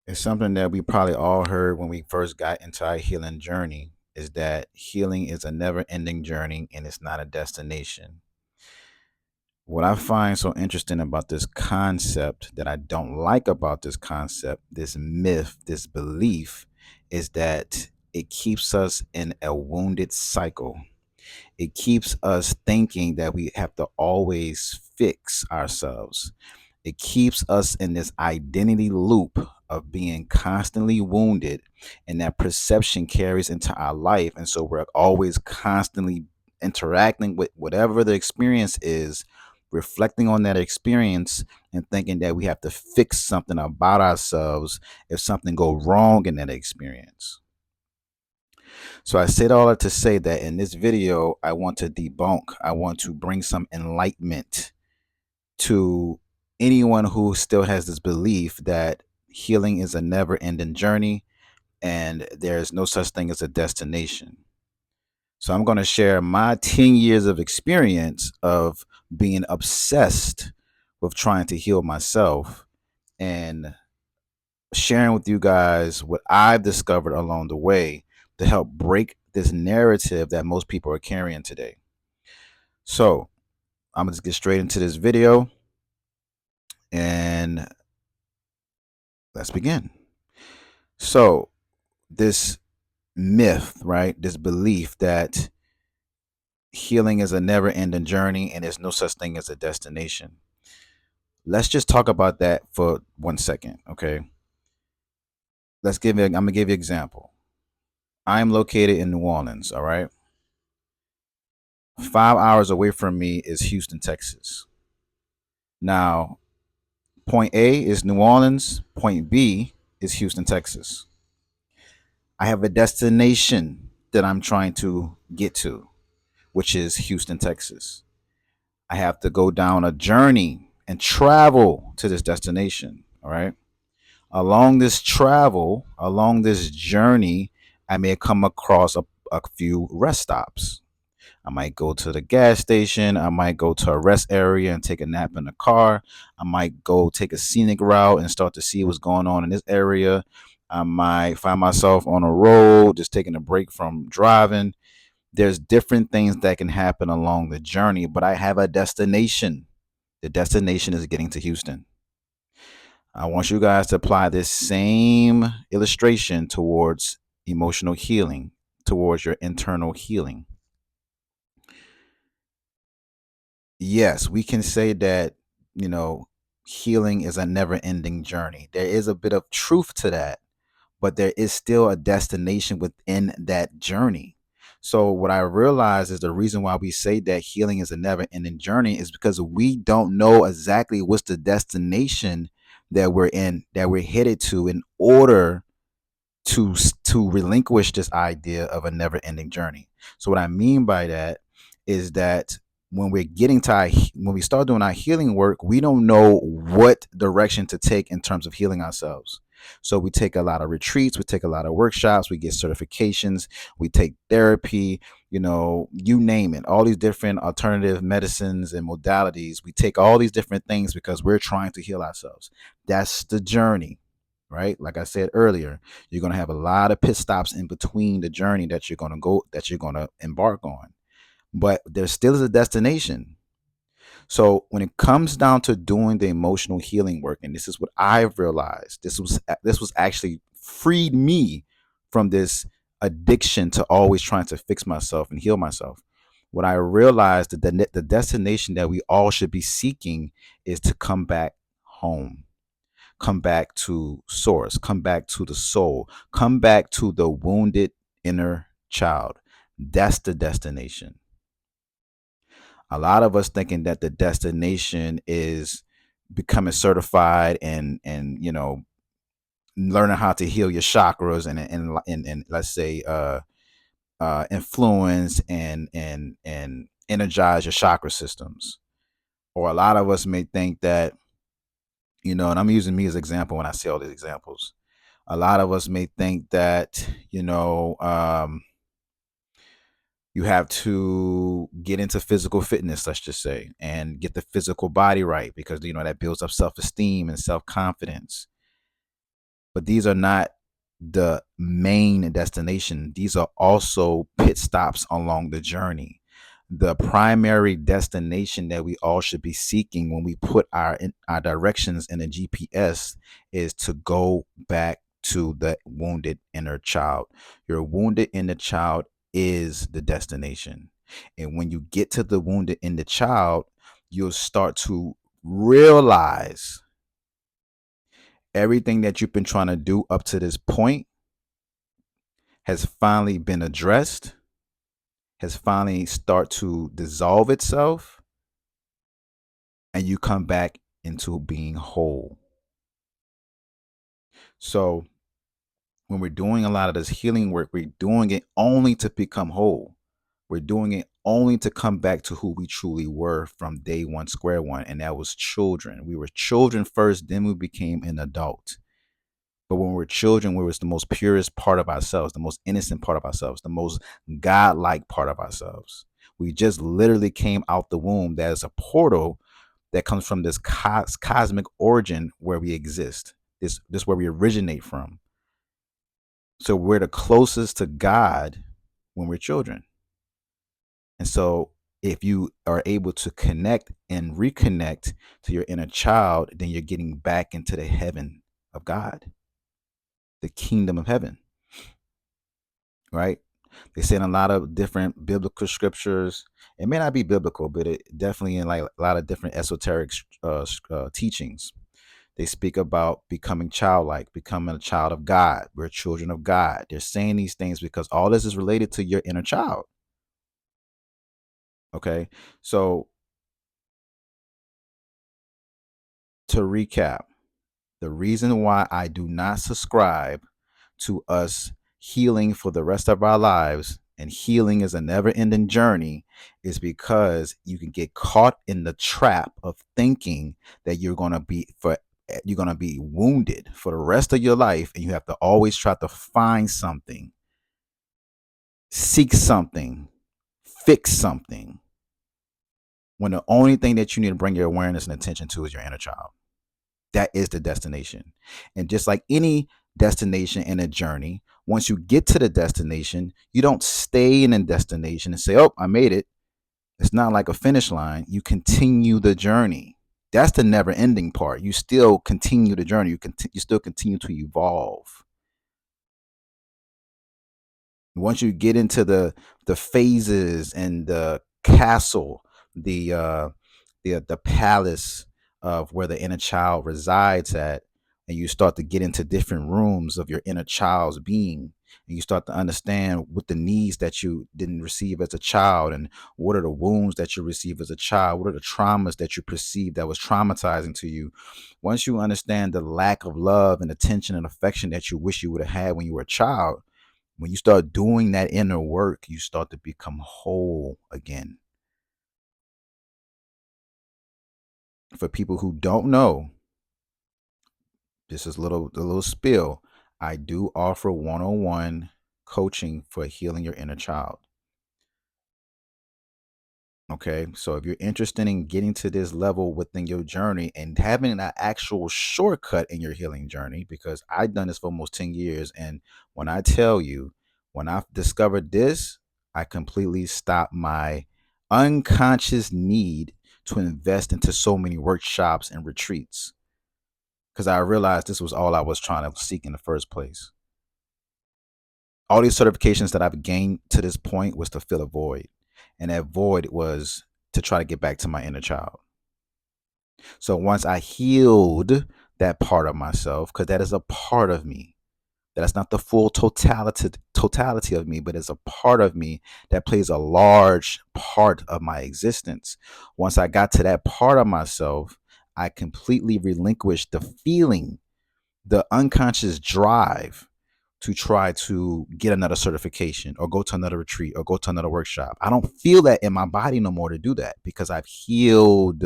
It's something that we probably all heard when we first got into our healing journey is that healing is a never ending journey and it's not a destination. What I find so interesting about this concept that I don't like about this concept, this myth, this belief, is that it keeps us in a wounded cycle. It keeps us thinking that we have to always fix ourselves. It keeps us in this identity loop of being constantly wounded, and that perception carries into our life. And so we're always constantly interacting with whatever the experience is, reflecting on that experience and thinking that we have to fix something about ourselves if something go wrong in that experience. So I said all that to say that in this video, I want to debunk, I want to bring some enlightenment to anyone who still has this belief that healing is a never ending journey and there's no such thing as a destination. So I'm going to share my 10 years of experience of being obsessed with trying to heal myself and sharing with you guys what I've discovered along the way to help break this narrative that most people are carrying today. So I'm going to get straight into this video and let's begin. So, this myth, right? This belief that healing is a never ending journey and there's no such thing as a destination. Let's just talk about that for 1 second, okay? I'm gonna give you an example. I'm located in New Orleans, all right? 5 hours away from me is Houston, Texas. Now, point A is New Orleans, point B is Houston, Texas. I have a destination that I'm trying to get to, which is Houston, Texas. I have to go down a journey and travel to this destination. All right. Along this journey, I may come across a few rest stops. I might go to the gas station. I might go to a rest area and take a nap in the car. I might go take a scenic route and start to see what's going on in this area. I might find myself on a road, just taking a break from driving. There's different things that can happen along the journey, but I have a destination. The destination is getting to Houston. I want you guys to apply this same illustration towards emotional healing, towards your internal healing. Yes, we can say that, you know, healing is a never ending journey. There is a bit of truth to that, but there is still a destination within that journey. So what I realize is the reason why we say that healing is a never ending journey is because we don't know exactly what's the destination that we're in, that we're headed to in order to relinquish this idea of a never ending journey. So what I mean by that is that when we're getting to when we start doing our healing work, we don't know what direction to take in terms of healing ourselves. So we take a lot of retreats, we take a lot of workshops, we get certifications, we take therapy, you name it, all these different alternative medicines and modalities. We take all these different things because we're trying to heal ourselves. That's the journey, right? Like I said earlier, you're going to have a lot of pit stops in between the journey that you're going to embark on. But there still is a destination. So when it comes down to doing the emotional healing work, and this is what I've realized, this was actually freed me from this addiction to always trying to fix myself and heal myself. What I realized that the destination that we all should be seeking is to come back home, come back to source, come back to the soul, come back to the wounded inner child. That's the destination. A lot of us thinking that the destination is becoming certified and learning how to heal your chakras and let's say influence and energize your chakra systems. Or a lot of us may think that, and I'm using me as an example when I say all these examples. A lot of us may think that, you have to get into physical fitness, let's just say, and get the physical body right because, that builds up self esteem and self confidence. But these are not the main destination. These are also pit stops along the journey. The primary destination that we all should be seeking when we put our directions in a GPS is to go back to the wounded inner child. Your wounded inner child is the destination. And when you get to the wounded inner child, you'll start to realize everything that you've been trying to do up to this point has finally been addressed, has finally start to dissolve itself, and you come back into being whole. So when we're doing a lot of this healing work, we're doing it only to become whole. We're doing it only to come back to who we truly were from day one, square one, and that was children. We were children first, then we became an adult. But when we're children, we was the most purest part of ourselves, the most innocent part of ourselves, the most godlike part of ourselves. We just literally came out the womb. That is a portal that comes from this cosmic origin where we exist. This where we originate from. So we're the closest to God when we're children. And so if you are able to connect and reconnect to your inner child, then you're getting back into the heaven of God, the kingdom of heaven, right? They say in a lot of different biblical scriptures, it may not be biblical, but it definitely in like a lot of different esoteric teachings. They speak about becoming childlike, becoming a child of God. We're children of God. They're saying these things because all this is related to your inner child. Okay. So to recap, the reason why I do not subscribe to us healing for the rest of our lives and healing is a never ending journey is because you can get caught in the trap of thinking that you're going to be wounded for the rest of your life and you have to always try to find something, seek something, fix something, when the only thing that you need to bring your awareness and attention to is your inner child. That is the destination. And just like any destination in a journey, once you get to the destination, you don't stay in a destination and say, oh, I made it. It's not like a finish line. You continue the journey. That's the never ending part. You still continue the journey. You still continue to evolve. Once you get into the phases and the castle, the palace of where the inner child resides at, and you start to get into different rooms of your inner child's being, and you start to understand what the needs that you didn't receive as a child, and what are the wounds that you receive as a child, what are the traumas that you perceived that was traumatizing to you. Once you understand the lack of love and attention and affection that you wish you would have had when you were a child, when you start doing that inner work, you start to become whole again. For people who don't know, this is a little spill. I do offer one-on-one coaching for healing your inner child. Okay, so if you're interested in getting to this level within your journey and having an actual shortcut in your healing journey, because I've done this for almost 10 years, and when I tell you, when I discovered this, I completely stopped my unconscious need to invest into so many workshops and retreats because I realized this was all I was trying to seek in the first place. All these certifications that I've gained to this point was to fill a void. And that void was to try to get back to my inner child. So once I healed that part of myself, because that is a part of me, that's not the full totality of me, but it's a part of me that plays a large part of my existence. Once I got to that part of myself, I completely relinquished the feeling, the unconscious drive to try to get another certification or go to another retreat or go to another workshop. I don't feel that in my body no more to do that because I've healed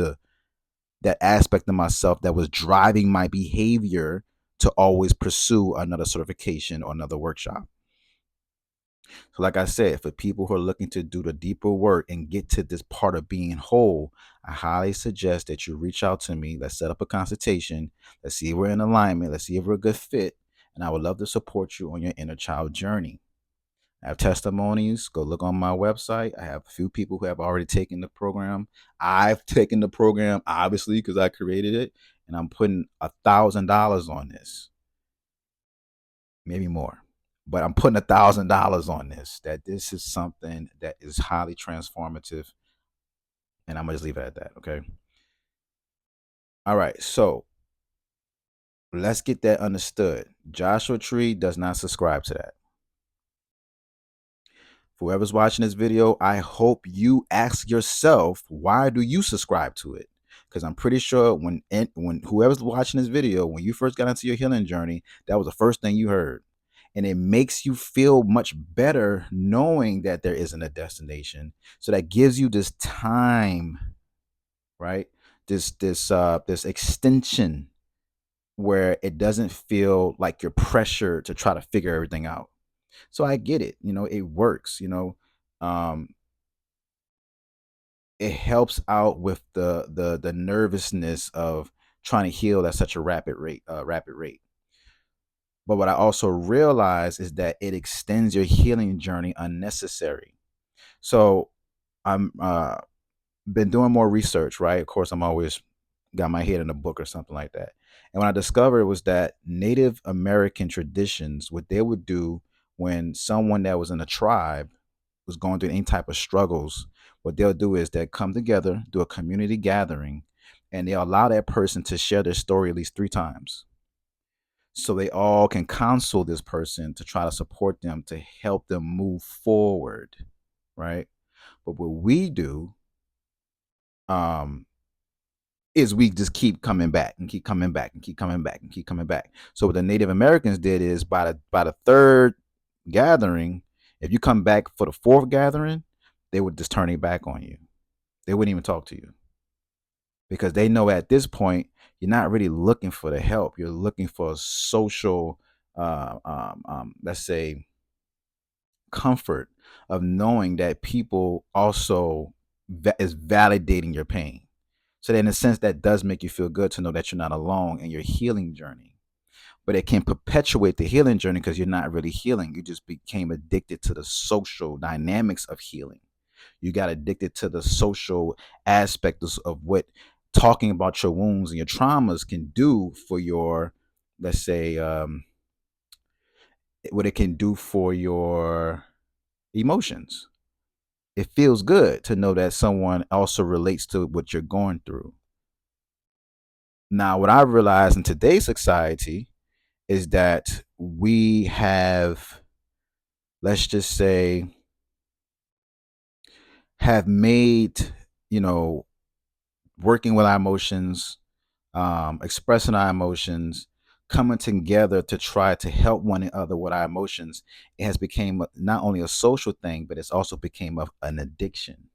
that aspect of myself that was driving my behavior to always pursue another certification or another workshop. So, like I said, for people who are looking to do the deeper work and get to this part of being whole, I highly suggest that you reach out to me. Let's set up a consultation. Let's see if we're in alignment. Let's see if we're a good fit. and I would love to support you on your inner child journey. I have testimonies. Go look on my website. I have a few people who have already taken the program. I've taken the program, obviously, because I created it, and I'm putting $1,000 on this, maybe more. But I'm putting $1,000 on this. That this is something that is highly transformative, and I'm gonna just leave it at that. Okay. All right. So let's get that understood. Joshua Tree does not subscribe to that. Whoever's watching this video, I hope you ask yourself, why do you subscribe to it? Because I'm pretty sure when whoever's watching this video, when you first got into your healing journey, that was the first thing you heard. And it makes you feel much better knowing that there isn't a destination. So that gives you this time, right? This extension where it doesn't feel like you're pressured to try to figure everything out. So I get it. It works. Um, it helps out with the nervousness of trying to heal at such a rapid rate. But what I also realize is that it extends your healing journey unnecessary. So I'm been doing more research, right? Of course, I'm always got my head in a book or something like that. And what I discovered was that Native American traditions, what they would do when someone that was in a tribe was going through any type of struggles, what they'll do is they'll come together, do a community gathering, and they'll allow that person to share their story at least 3 times. So they all can counsel this person to try to support them to help them move forward, right? But what we do um, is we just keep coming back and keep coming back and keep coming back and keep coming back. So what the Native Americans did is by the third gathering, if you come back for the fourth gathering, they would just turn it back on you. They wouldn't even talk to you because they know at this point you're not really looking for the help. You're looking for a social, let's say, comfort of knowing that people also is validating your pain. So that in a sense, that does make you feel good to know that you're not alone in your healing journey. But it can perpetuate the healing journey because you're not really healing. You just became addicted to the social dynamics of healing. You got addicted to the social aspects of what talking about your wounds and your traumas can do for your, let's say, what it can do for your emotions. It feels good to know that someone also relates to what you're going through. Now, what I realized in today's society is that we have, let's just say, have made, you know, working with our emotions, expressing our emotions, coming together to try to help one another with our emotions, it has become not only a social thing, but it's also became an addiction.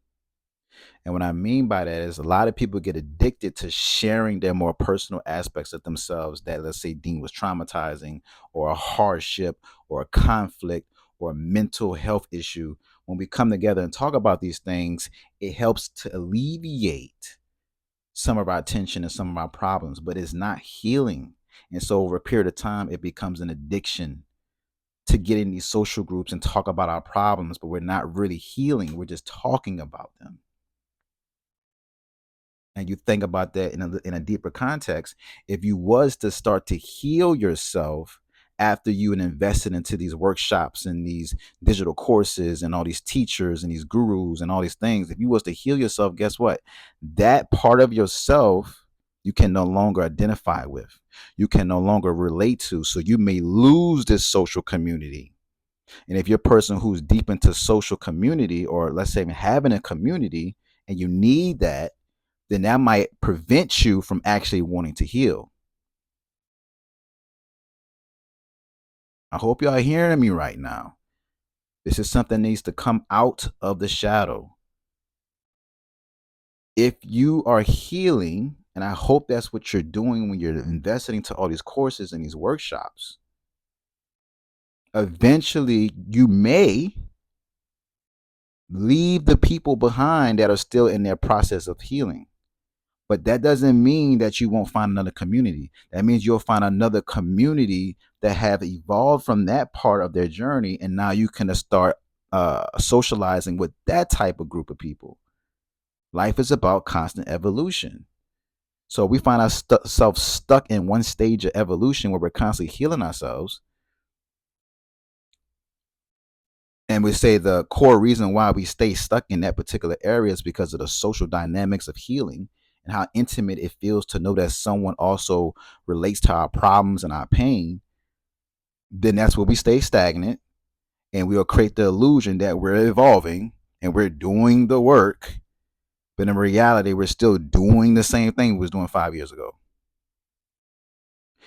And what I mean by that is a lot of people get addicted to sharing their more personal aspects of themselves that, let's say, deemed was traumatizing or a hardship or a conflict or a mental health issue. When we come together and talk about these things, it helps to alleviate some of our tension and some of our problems, but it's not healing. And so over a period of time, it becomes an addiction to get in these social groups and talk about our problems, but we're not really healing. We're just talking about them. And you think about that in a deeper context, if you was to start to heal yourself after you had invested into these workshops and these digital courses and all these teachers and these gurus and all these things, if you was to heal yourself, guess what? That part of yourself you can no longer identify with. You can no longer relate to. So you may lose this social community. And if you're a person who's deep into social community, or let's say having a community, and you need that, then that might prevent you from actually wanting to heal. I hope y'all are hearing me right now. This is something that needs to come out of the shadow. If you are healing, and I hope that's what you're doing when you're investing into all these courses and these workshops, eventually you may leave the people behind that are still in their process of healing. But that doesn't mean that you won't find another community. That means you'll find another community that have evolved from that part of their journey, and now you can start socializing with that type of group of people. Life is about constant evolution. So we find ourselves stuck in one stage of evolution where we're constantly healing ourselves. And we say the core reason why we stay stuck in that particular area is because of the social dynamics of healing and how intimate it feels to know that someone also relates to our problems and our pain. Then that's where we stay stagnant, and we'll create the illusion that we're evolving and we're doing the work. But in reality, we're still doing the same thing we was doing 5 years ago.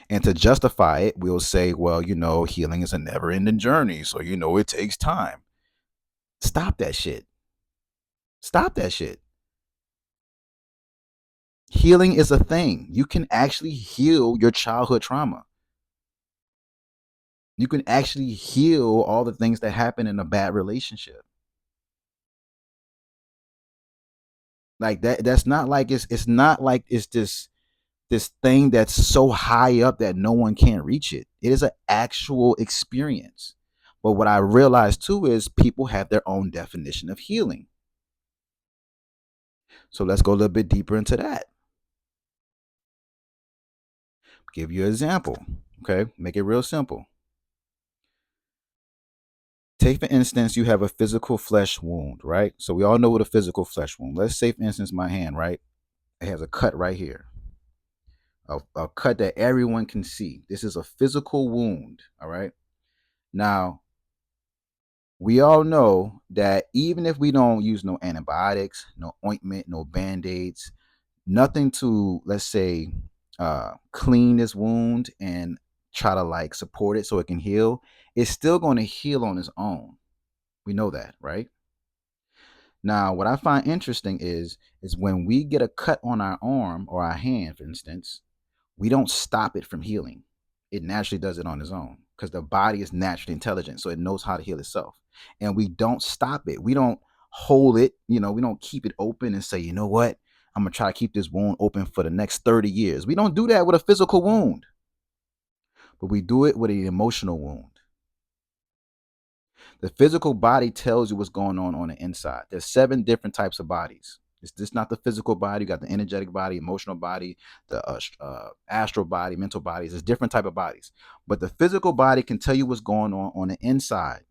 And to justify it, we'll say, well, healing is a never ending journey. So, it takes time. Stop that shit. Stop that shit. Healing is a thing. You can actually heal your childhood trauma. You can actually heal all the things that happen in a bad relationship. Like that's not like it's not like it's this thing that's so high up that no one can reach it. It is an actual experience. But what I realized too is people have their own definition of healing. So let's go a little bit deeper into that. Give you an example. Okay, make it real simple. Take for instance, you have a physical flesh wound, right? So we all know what a physical flesh wound. Let's say, for instance, my hand, right? It has a cut right here. A cut that everyone can see. This is a physical wound, all right? Now, we all know that even if we don't use no antibiotics, no ointment, no band-aids, nothing to, let's say, clean this wound and try to like support it so it can heal, it's still going to heal on its own. We know that, right? Now, what I find interesting is when we get a cut on our arm or our hand, for instance, we don't stop it from healing. It naturally does it on its own because the body is naturally intelligent, so it knows how to heal itself. And we don't stop it. We don't hold it. We don't keep it open and say, you know what? I'm gonna try to keep this wound open for the next 30 years. We don't do that with a physical wound, but we do it with an emotional wound. The physical body tells you what's going on the inside. There's 7 different types of bodies. It's just not the physical body. You got the energetic body, emotional body, the astral body, mental bodies. There's different type of bodies. But the physical body can tell you what's going on the inside.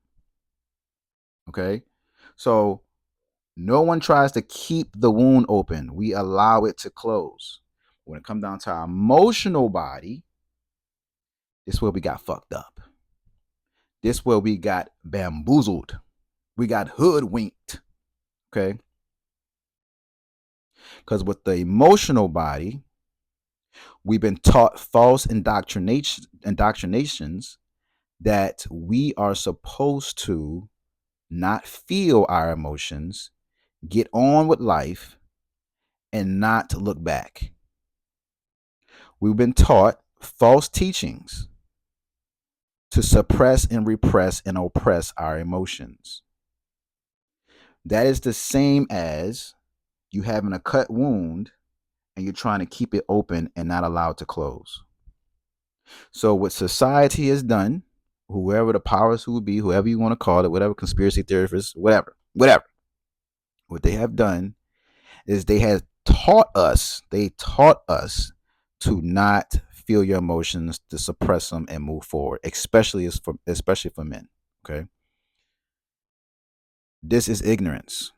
Okay? So no one tries to keep the wound open. We allow it to close. When it comes down to our emotional body, this is where we got fucked up. This is where we got bamboozled. We got hoodwinked. Okay? Because with the emotional body, we've been taught false indoctrinations that we are supposed to not feel our emotions, get on with life, and not look back. We've been taught false teachings to suppress and repress and oppress our emotions. That is the same as you having a cut wound and you're trying to keep it open and not allow it to close. So what society has done, whoever the powers who be, whoever you want to call it, whatever conspiracy theorists, whatever, what they have done is they taught us to not feel your emotions, to suppress them and move forward, especially for men. Okay. This is ignorance.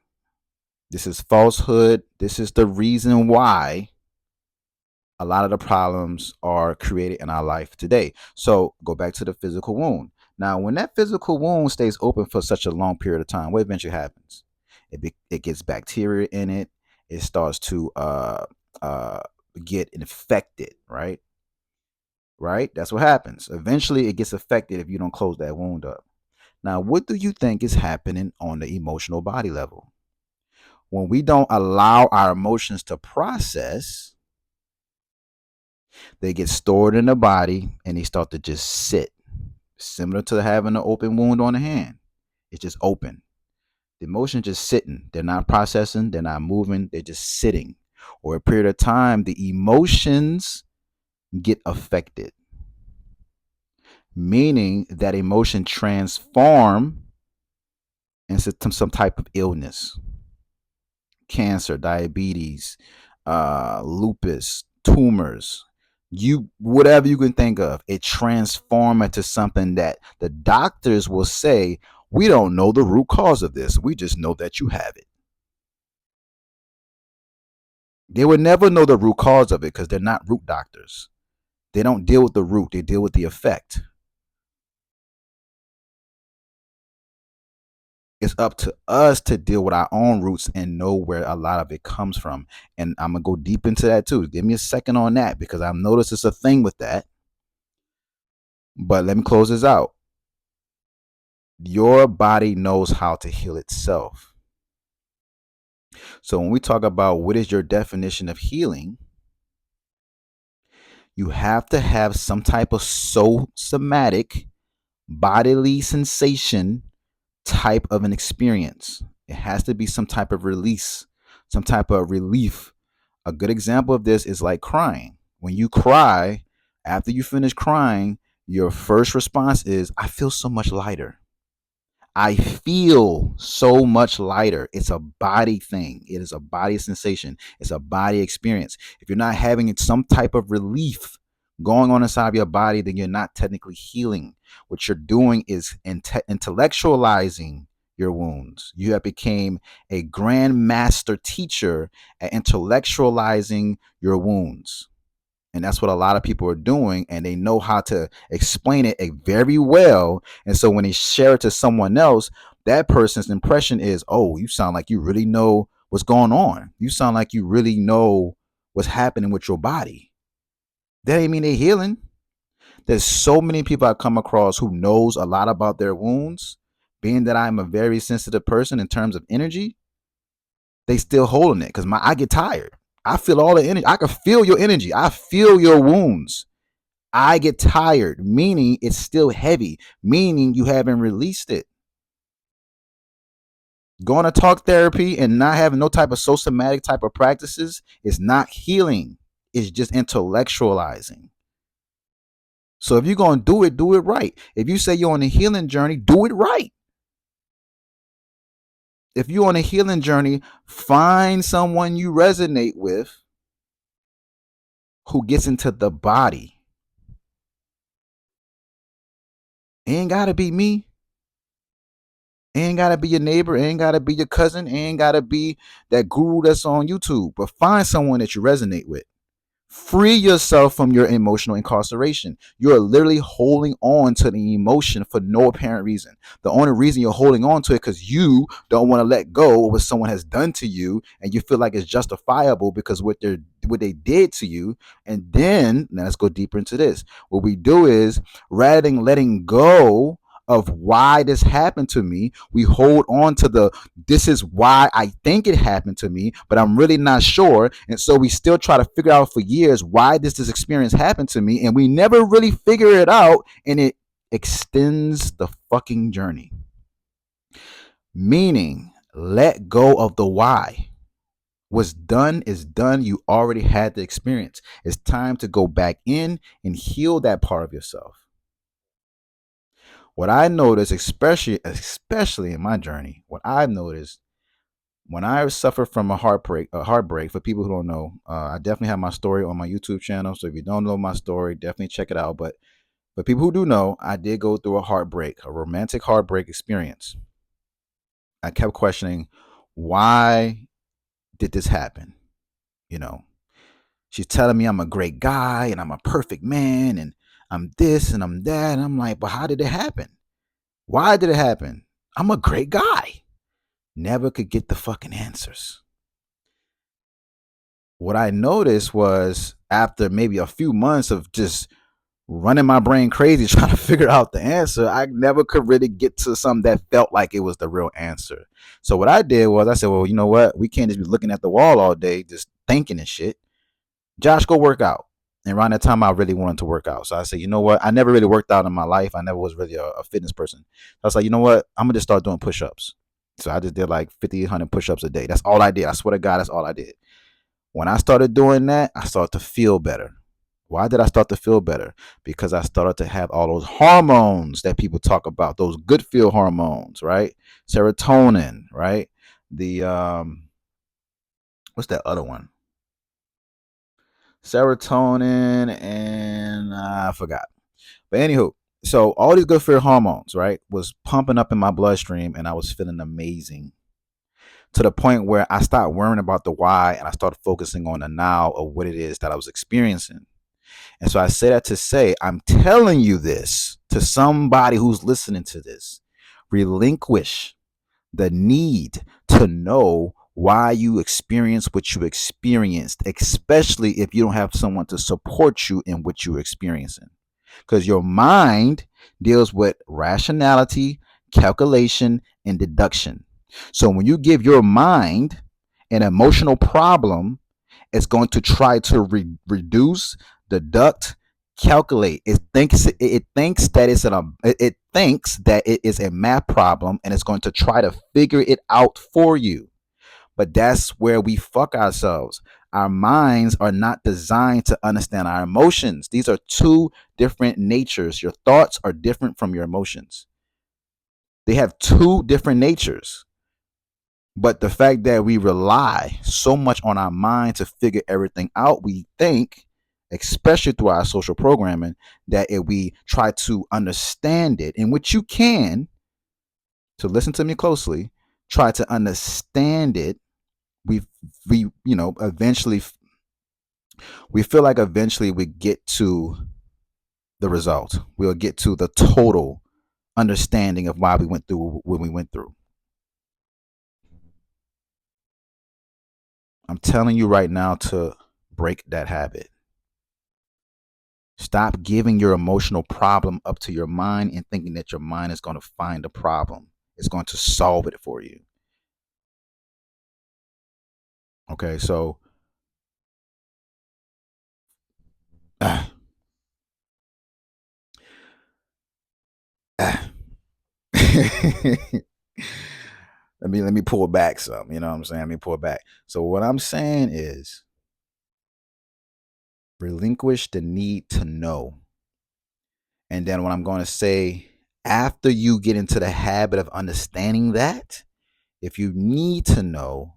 This is falsehood. This is the reason why a lot of the problems are created in our life today. So go back to the physical wound. Now, when that physical wound stays open for such a long period of time, what eventually happens? It gets bacteria in it. It starts to get infected, right? Right? That's what happens. Eventually, it gets affected if you don't close that wound up. Now, what do you think is happening on the emotional body level? When we don't allow our emotions to process, they get stored in the body and they start to just sit, similar to having an open wound on the hand. It's just open. The emotions just sitting. They're not processing. They're not moving. They're just sitting. Or a period of time, the emotions get affected. meaning that emotion transform into some type of illness, cancer, diabetes, lupus, tumors, you whatever you can think of, it transform into something that the doctors will say, we don't know the root cause of this. We just know that you have it. They would never know the root cause of it because they're not root doctors. They don't deal with the root, they deal with the effect. It's up to us to deal with our own roots and know where a lot of it comes from. And I'm going to go deep into that too. Give me a second on that because I've noticed it's a thing with that. But let me close this out. Your body knows how to heal itself. So when we talk about what is your definition of healing, you have to have some type of somatic bodily sensation type of an experience. It has to be some type of release, some type of relief. A good example of this is like crying. When you cry, after you finish crying, your first response is, I feel so much lighter. I feel so much lighter. It's a body thing. It is a body sensation. It's a body experience. If you're not having some type of relief going on inside of your body, then you're not technically healing. What you're doing is intellectualizing your wounds. You have become a grand master teacher at intellectualizing your wounds. And that's what a lot of people are doing, and they know how to explain it very well. And so when they share it to someone else, that person's impression is, oh, you sound like you really know what's going on. You sound like you really know what's happening with your body. That ain't mean they're healing. There's so many people I come across who knows a lot about their wounds. Being that I'm a very sensitive person in terms of energy, they still holding it because I get tired. I feel all the energy. I can feel your energy. I feel your wounds. I get tired, meaning it's still heavy, meaning you haven't released it. Going to talk therapy and not having no type of somatic type of practices is not healing. It's just intellectualizing. So if you're going to do it right. If you say you're on a healing journey, do it right. If you're on a healing journey, find someone you resonate with who gets into the body. It ain't gotta be me. It ain't gotta be your neighbor. It ain't gotta be your cousin. It ain't gotta be that guru that's on YouTube. But find someone that you resonate with. Free yourself from your emotional incarceration. You're literally holding on to the emotion for no apparent reason. The only reason you're holding on to it because you don't want to let go of what someone has done to you, and you feel like it's justifiable because what they did to you. And then now let's go deeper into this. What we do is, rather than letting go of why this happened to me, we hold on to this is why I think it happened to me, but I'm really not sure. And so we still try to figure out for years why this experience happened to me, and we never really figure it out, and it extends the fucking journey. Meaning, let go of the why. What's done is done. You already had the experience. It's time to go back in and heal that part of yourself. What I noticed, especially in my journey, what I've noticed when I suffer from a heartbreak, for people who don't know, I definitely have my story on my YouTube channel. So if you don't know my story, definitely check it out. But for people who do know, I did go through a romantic heartbreak experience. I kept questioning, why did this happen? You know, she's telling me I'm a great guy and I'm a perfect man and I'm this and I'm that. And I'm like, but how did it happen? Why did it happen? I'm a great guy. Never could get the fucking answers. What I noticed was after maybe a few months of just running my brain crazy trying to figure out the answer, I never could really get to something that felt like it was the real answer. So what I did was I said, well, you know what? We can't just be looking at the wall all day just thinking and shit. Josh, go work out. And around that time, I really wanted to work out. So I said, you know what? I never really worked out in my life. I never was really a fitness person. So I was like, you know what? I'm going to just start doing push-ups. So I just did like 50, 100 push-ups a day. That's all I did. I swear to God, that's all I did. When I started doing that, I started to feel better. Why did I start to feel better? Because I started to have all those hormones that people talk about, those good feel hormones, right? Serotonin, right? The what's that other one? Serotonin and I forgot. But anywho, so all these good feel hormones, right, was pumping up in my bloodstream, and I was feeling amazing to the point where I stopped worrying about the why and I started focusing on the now of what it is that I was experiencing. And so I say that to say, I'm telling you this to somebody who's listening to this. Relinquish the need to know why you experience what you experienced, especially if you don't have someone to support you in what you're experiencing. Because your mind deals with rationality, calculation, and deduction. So when you give your mind an emotional problem, it's going to try to reduce, deduct, calculate. It thinks that it thinks that it is a math problem, and it's going to try to figure it out for you. But that's where we fuck ourselves. Our minds are not designed to understand our emotions. These are two different natures. Your thoughts are different from your emotions. They have two different natures. But the fact that we rely so much on our mind to figure everything out, we think, especially through our social programming, that if we try to understand it, in which you can, to listen to me closely, try to understand it, we eventually we feel like eventually we get to the result. We'll get to the total understanding of why we went through what we went through. I'm telling you right now to break that habit. Stop giving your emotional problem up to your mind and thinking that your mind is going to find a problem. It's going to solve it for you. Okay, so uh, uh, let me pull back some. You know what I'm saying? Let me pull back. So what I'm saying is relinquish the need to know. And then what I'm going to say, after you get into the habit of understanding that, if you need to know,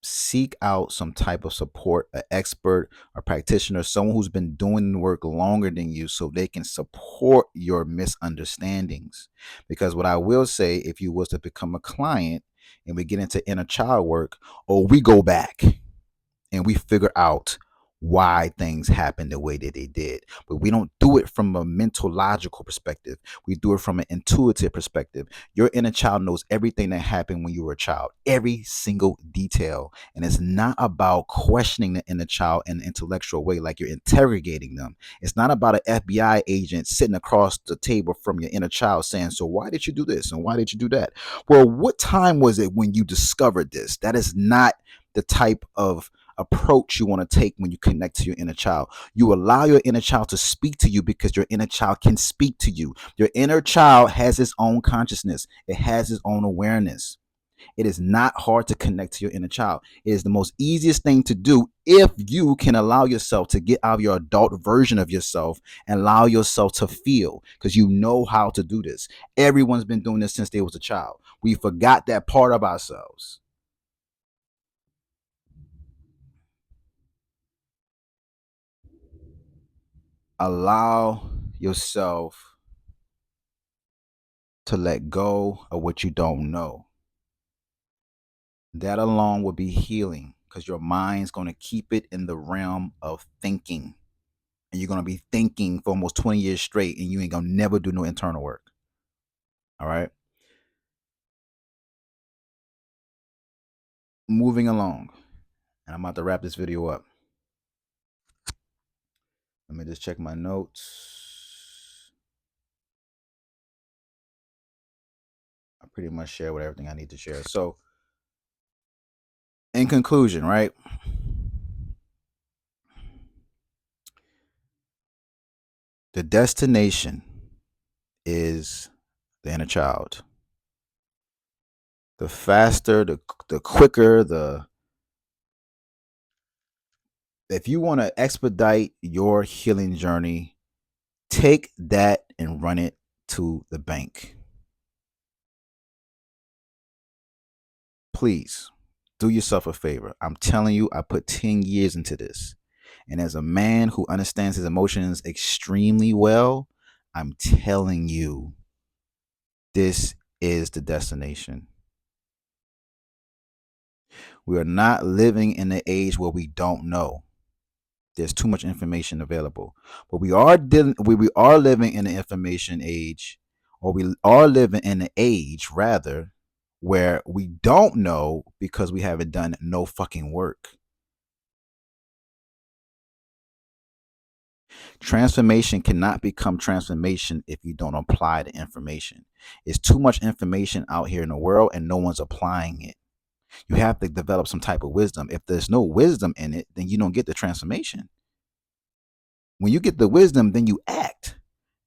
seek out some type of support, an expert, a practitioner, someone who's been doing the work longer than you so they can support your misunderstandings. Because what I will say, if you was to become a client and we get into inner child work, or we go back and we figure out why things happen the way that they did. But we don't do it from a mental logical perspective. We do it from an intuitive perspective. Your inner child knows everything that happened when you were a child, every single detail. And it's not about questioning the inner child in an intellectual way, like you're interrogating them. It's not about an FBI agent sitting across the table from your inner child saying, so why did you do this? And why did you do that? Well, what time was it when you discovered this? That is not the type of approach you want to take when you connect to your inner child. You allow your inner child to speak to you because your inner child can speak to you. Your inner child has its own consciousness, it has its own awareness. It is not hard to connect to your inner child. It is the most easiest thing to do if you can allow yourself to get out of your adult version of yourself and allow yourself to feel, because you know how to do this. Everyone's been doing this since they was a child. We forgot that part of ourselves. Allow yourself to let go of what you don't know. That alone will be healing because your mind's going to keep it in the realm of thinking. And you're going to be thinking for almost 20 years straight and you ain't going to never do no internal work. All right. Moving along. And I'm about to wrap this video up. Let me just check my notes. I pretty much share with everything I need to share. So, in conclusion, right? The destination is the inner child. The faster, the quicker, the If you want to expedite your healing journey, take that and run it to the bank. Please do yourself a favor. I'm telling you, I put 10 years into this. And as a man who understands his emotions extremely well, I'm telling you, this is the destination. We are not living in an age where we don't know. There's too much information available. But we are living in an information age, or we are living in an age rather, where we don't know because we haven't done no fucking work. Transformation cannot become transformation if you don't apply the information. It's too much information out here in the world and no one's applying it. You have to develop some type of wisdom. If there's no wisdom in it, then you don't get the transformation. When you get the wisdom, then you act.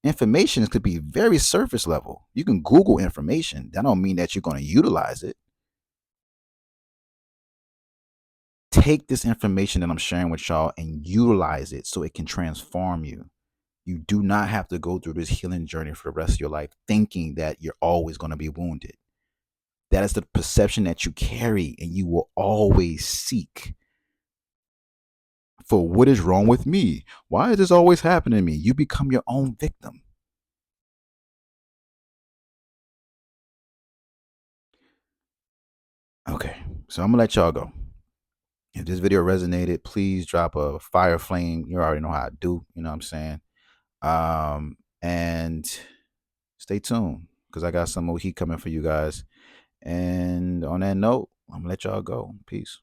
Information could be very surface level. You can Google information. That don't mean that you're going to utilize it. Take this information that I'm sharing with y'all and utilize it so it can transform you. You do not have to go through this healing journey for the rest of your life thinking that you're always going to be wounded. That is the perception that you carry, and you will always seek for what is wrong with me. Why is this always happening to me? You become your own victim. Okay, so I'm gonna let y'all go. If this video resonated, please drop a fire flame. You already know how I do. You know what I'm saying? And stay tuned because I got some more heat coming for you guys. And on that note, I'm gonna let y'all go. Peace.